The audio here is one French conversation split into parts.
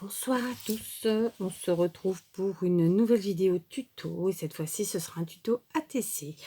Bonsoir à tous, on se retrouve pour une nouvelle vidéo tuto et cette fois-ci ce sera un tuto ATC.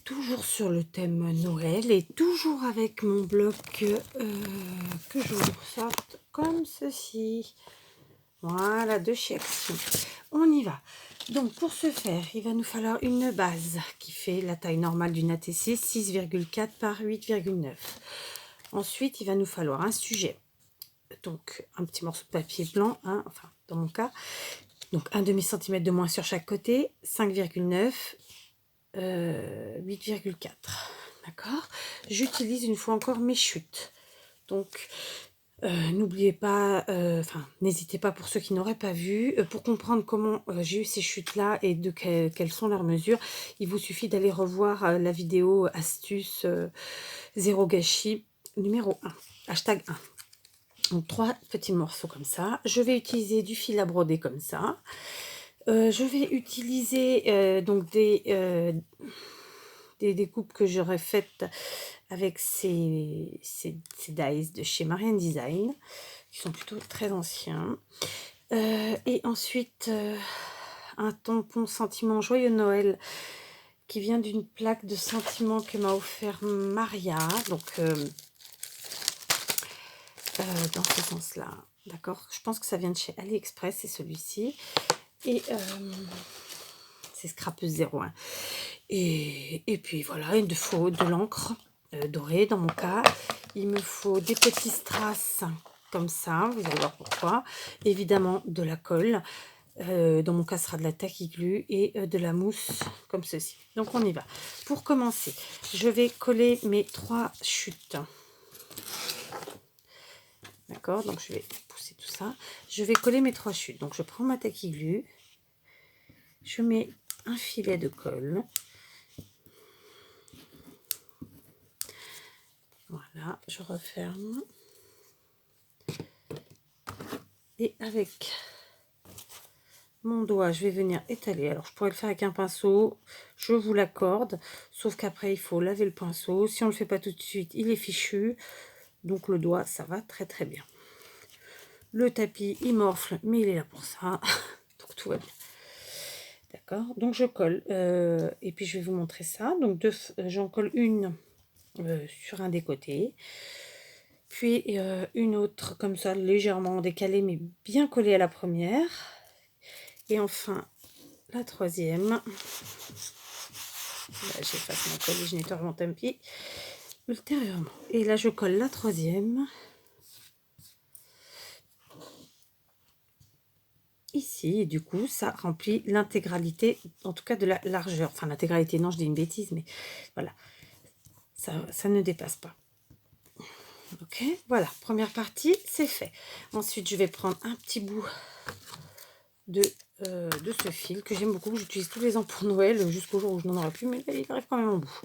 Toujours sur le thème Noël et toujours avec mon bloc que je vous sorte comme ceci. Voilà, de chez Action. On y va. Donc pour ce faire, il va nous falloir une base qui fait la taille normale d'une ATC, 6,4 par 8,9. Ensuite, il va nous falloir un sujet. Donc un petit morceau de papier blanc, hein, enfin dans mon cas, donc un demi-centimètre de moins sur chaque côté, 5,9, 8,4, d'accord. J'utilise une fois encore mes chutes, donc n'oubliez pas, enfin n'hésitez pas pour ceux qui n'auraient pas vu, pour comprendre comment j'ai eu ces chutes là et de quelles sont leurs mesures, il vous suffit d'aller revoir la vidéo astuce zéro gâchis numéro 1, hashtag 1. Donc 3 petits morceaux comme ça. Je vais utiliser du fil à broder comme ça. Je vais utiliser donc des découpes que j'aurais faites avec ces dies de chez Marianne Design, qui sont plutôt très anciens. Et ensuite, un tampon sentiment joyeux Noël qui vient d'une plaque de sentiments que m'a offert Maria. Donc dans ce sens-là, d'accord. Je pense que ça vient de chez AliExpress, c'est celui-ci. Et c'est Scrapeuse 01. Et puis voilà, il me faut de l'encre dorée dans mon cas. Il me faut des petits strass comme ça, vous allez voir pourquoi. Évidemment de la colle. Dans mon cas, ce sera de la tacky glue et de la mousse comme ceci. Donc on y va. Pour commencer, je vais coller mes 3 chutes. D'accord, donc je vais pousser tout ça. Je vais coller mes 3 chutes. Donc je prends ma tacky glue. Je mets un filet de colle. Voilà, je referme. Et avec mon doigt, je vais venir étaler. Alors, je pourrais le faire avec un pinceau. Je vous l'accorde. Sauf qu'après, il faut laver le pinceau. Si on ne le fait pas tout de suite, il est fichu. Donc, le doigt, ça va très très bien. Le tapis, il morfle, mais il est là pour ça. Donc, tout va bien. D'accord, donc je colle. Et puis, je vais vous montrer ça. Donc, j'en colle une sur un des côtés. Puis, une autre comme ça, légèrement décalée, mais bien collée à la première. Et enfin, la troisième. Là, j'efface mon colle et je nettoie mon tapis ultérieurement. Et là, je colle la troisième. Ici, et du coup, ça remplit l'intégralité, en tout cas de la largeur. Enfin, l'intégralité, non, je dis une bêtise, mais voilà. Ça ne dépasse pas. Ok, voilà, première partie, c'est fait. Ensuite, je vais prendre un petit bout de ce fil que j'aime beaucoup. J'utilise tous les ans pour Noël, jusqu'au jour où je n'en aurai plus, mais là, il arrive quand même au bout.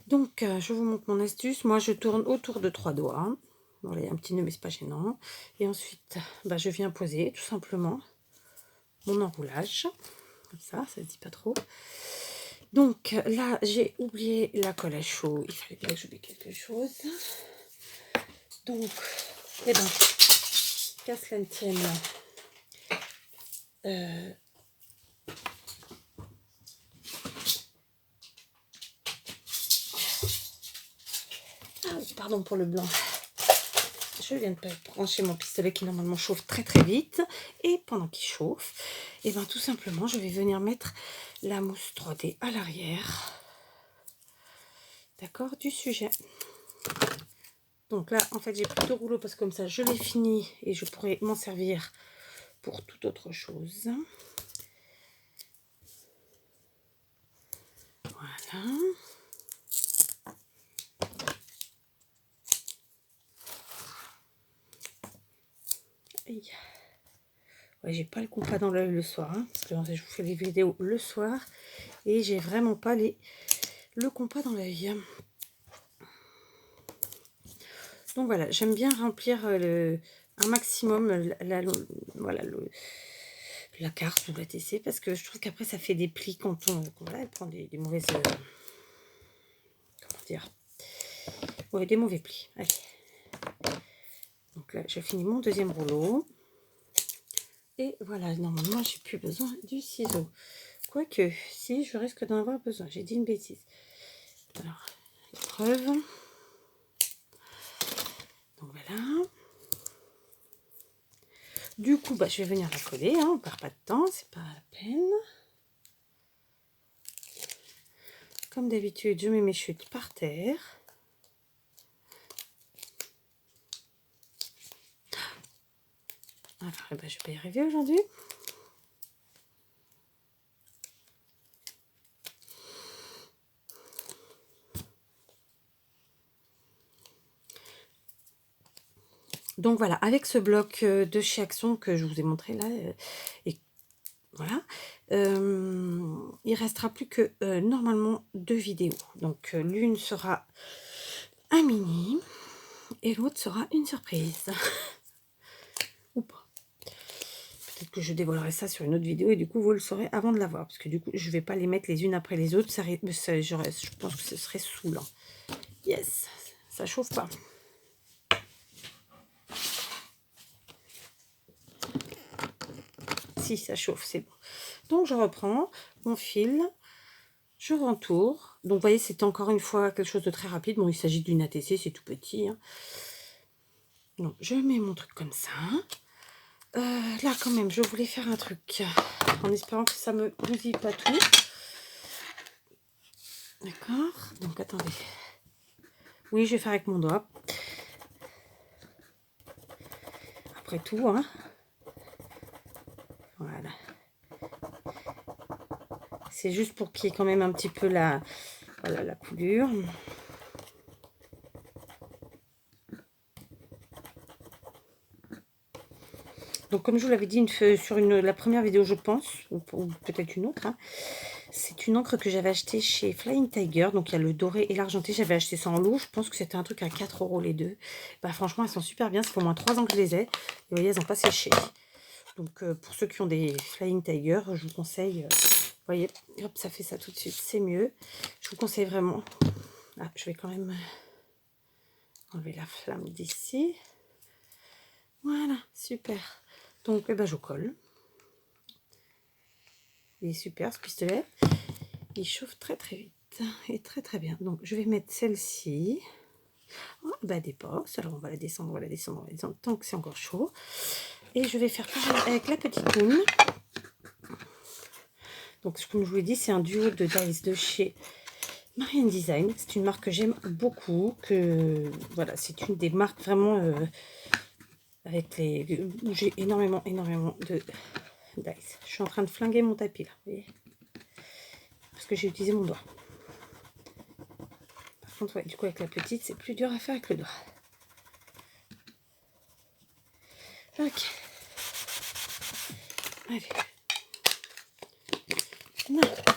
Donc, je vous montre mon astuce. Moi, je tourne autour de 3 doigts. Voilà, il y a un petit nœud, mais c'est pas gênant. Et ensuite, je viens poser tout simplement mon enroulage. Comme ça se dit pas trop. Donc, là, j'ai oublié la colle à chaud. Il fallait bien que j'oublie quelque chose. Donc, eh ben, qu'à cela ne tienne, pardon pour le blanc. Je viens de brancher mon pistolet qui normalement chauffe très très vite. Et pendant qu'il chauffe, et ben tout simplement, je vais venir mettre la mousse 3D à l'arrière. D'accord, du sujet. Donc là, en fait, j'ai plus de rouleau parce que comme ça, je l'ai fini et je pourrais m'en servir pour toute autre chose. Voilà. Ouais, j'ai pas le compas dans l'œil le soir, hein, parce que je vous fais les vidéos le soir et j'ai vraiment pas le compas dans l'œil. Donc voilà, j'aime bien remplir un maximum voilà, la carte ou la TC parce que je trouve qu'après ça fait des plis quand voilà, elle prend des mauvaises comment dire, ouais, des mauvais plis. Allez, donc là j'ai fini mon deuxième rouleau. Et voilà, normalement, j'ai plus besoin du ciseau. Quoique, si, je risque d'en avoir besoin. J'ai dit une bêtise. Alors, épreuve. Donc voilà. Du coup, bah, je vais venir la coller. Hein, on ne perd pas de temps, c'est pas la peine. Comme d'habitude, je mets mes chutes par terre. Alors, eh ben, je vais pas y arriver aujourd'hui. Donc voilà, avec ce bloc de chez Action que je vous ai montré là, et voilà, il restera plus que normalement 2 vidéos. Donc l'une sera un mini et l'autre sera une surprise. Ou pas. Peut-être que je dévoilerai ça sur une autre vidéo et du coup vous le saurez avant de la voir. Parce que du coup je vais pas les mettre les unes après les autres. Je pense que ce serait saoulant. Yes, ça chauffe pas. Si, ça chauffe, c'est bon. Donc je reprends mon fil, je rentoure. Donc vous voyez, c'est encore une fois quelque chose de très rapide. Bon, il s'agit d'une ATC, c'est tout petit. Hein. Donc je mets mon truc comme ça. Là quand même, je voulais faire un truc en espérant que ça me bousille pas tout. D'accord. Donc attendez. Oui, je vais faire avec mon doigt. Après tout, hein. Voilà. C'est juste pour qu'il y ait quand même un petit peu la, voilà, la coulure. Donc comme je vous l'avais dit sur la première vidéo, je pense, ou peut-être une autre, hein, c'est une encre que j'avais achetée chez Flying Tiger. Donc il y a le doré et l'argenté, j'avais acheté ça en lot. Je pense que c'était un truc à 4 € les deux. Bah, franchement, elles sont super bien, ça fait au moins 3 ans que je les ai. Et vous voyez, elles n'ont pas séché. Donc pour ceux qui ont des Flying Tiger, je vous conseille, vous voyez, hop, ça fait ça tout de suite, c'est mieux. Je vous conseille vraiment. Ah, je vais quand même enlever la flamme d'ici. Voilà, super. Donc eh ben, je colle. Il est super ce pistolet. Il chauffe très très vite et très très bien. Donc je vais mettre celle-ci. Oh, bah dépasse. Alors on va la descendre, on va la descendre, on va la descendre tant que c'est encore chaud. Et je vais faire pareil avec la petite moule. Donc comme je vous l'ai dit, c'est un duo de dies de chez Marianne Design. C'est une marque que j'aime beaucoup. Que voilà, c'est une des marques vraiment avec les où j'ai énormément de dies. Je suis en train de flinguer mon tapis là, vous voyez, parce que j'ai utilisé mon doigt. Par contre, ouais, du coup avec la petite, c'est plus dur à faire avec le doigt. Ok. Allez.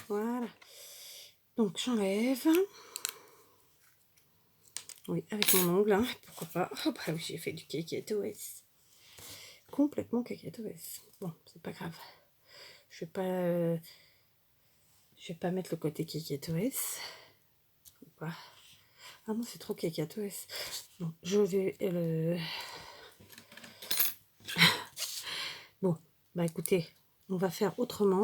Voilà. Donc j'enlève. Oui, avec mon ongle, hein, pourquoi pas. Oh bah oui, j'ai fait du cacatoès. Complètement cacatoès. Bon, c'est pas grave. Je vais pas mettre le côté cacatoès. Ou pas. Ah non, c'est trop cacatoès. Bon, je vais Bon, bah écoutez, on va faire autrement.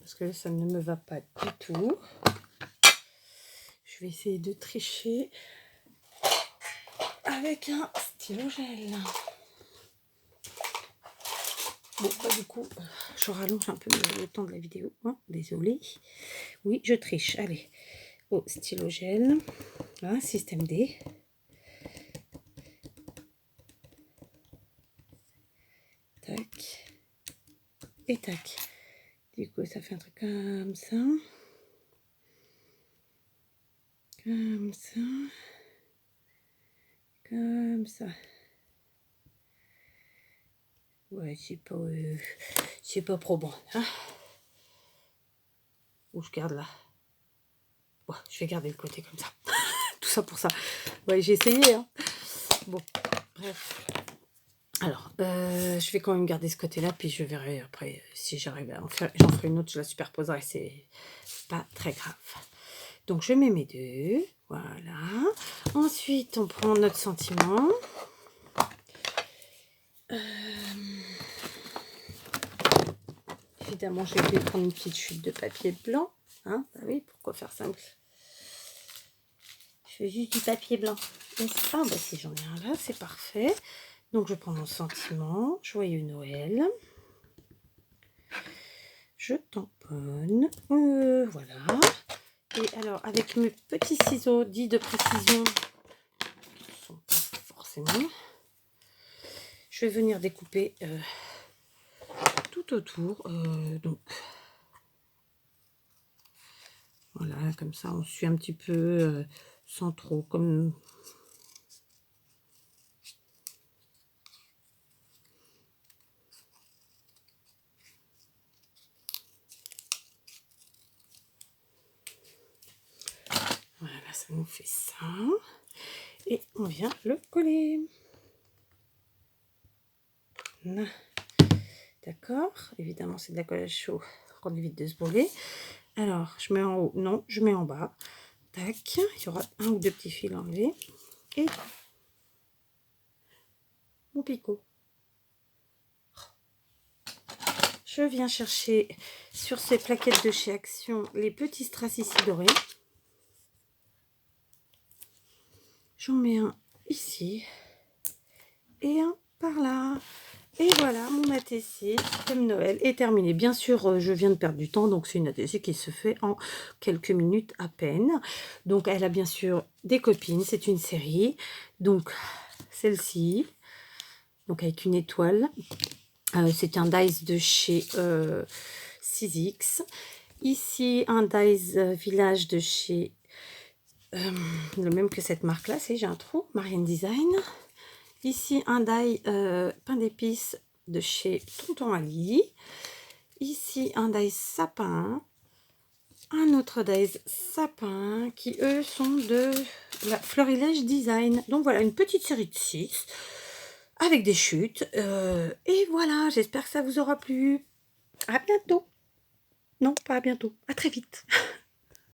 Parce que ça ne me va pas du tout. Je vais essayer de tricher avec un stylo gel. Bon, bah du coup, je rallonge un peu le temps de la vidéo. Hein, désolée. Oui, je triche. Allez, au stylo gel. Voilà, système D. Tac. Et tac. Du coup, ça fait un truc comme ça. Comme ça. Comme ça. Ouais, c'est pas probant. Hein, ou je garde là. Ouais, je vais garder le côté comme ça. Tout ça pour ça. Ouais, j'ai essayé. Hein. Bon, bref. Alors, je vais quand même garder ce côté-là, puis je verrai après si j'arrive à en faire. J'en ferai une autre, je la superposerai, c'est pas très grave. Donc, je mets mes deux. Voilà. Ensuite, on prend notre sentiment. évidemment, j'ai oublié de prendre une petite chute de papier blanc. Hein, bah oui, pourquoi faire simple? Je fais juste du papier blanc. Ah, bah si j'en ai un là, c'est parfait. Donc, je prends mon sentiment. Joyeux Noël. Je tamponne. Voilà. Et alors, avec mes petits ciseaux dits de précision, qui ne sont pas forcément, je vais venir découper tout autour. Donc, voilà, comme ça, on suit un petit peu sans trop, comme... Voilà, ça nous fait ça. Et on vient le coller. D'accord, évidemment, c'est de la colle à chaud qu'on évite de se brûler. Alors, je mets en haut, non, je mets en bas. Tac, il y aura un ou deux petits fils enlevés. Et mon picot. Je viens chercher sur ces plaquettes de chez Action les petits strass ici dorés. J'en mets un ici et un par là. Et voilà, mon ATC comme Noël est terminé. Bien sûr, je viens de perdre du temps, donc c'est une ATC qui se fait en quelques minutes à peine. Donc, elle a bien sûr des copines, c'est une série. Donc, celle-ci, donc avec une étoile. C'est un dies de chez 6X. Ici, un dies village de chez le même que cette marque-là, c'est j'ai un trou, Marianne Design. Ici, un die pain d'épices de chez Tonton Ali. Ici, un die sapin. Un autre die sapin qui, eux, sont de la Florilège Design. Donc, voilà, une petite série de 6 avec des chutes. Et voilà, j'espère que ça vous aura plu. À bientôt. Non, pas à bientôt. À très vite.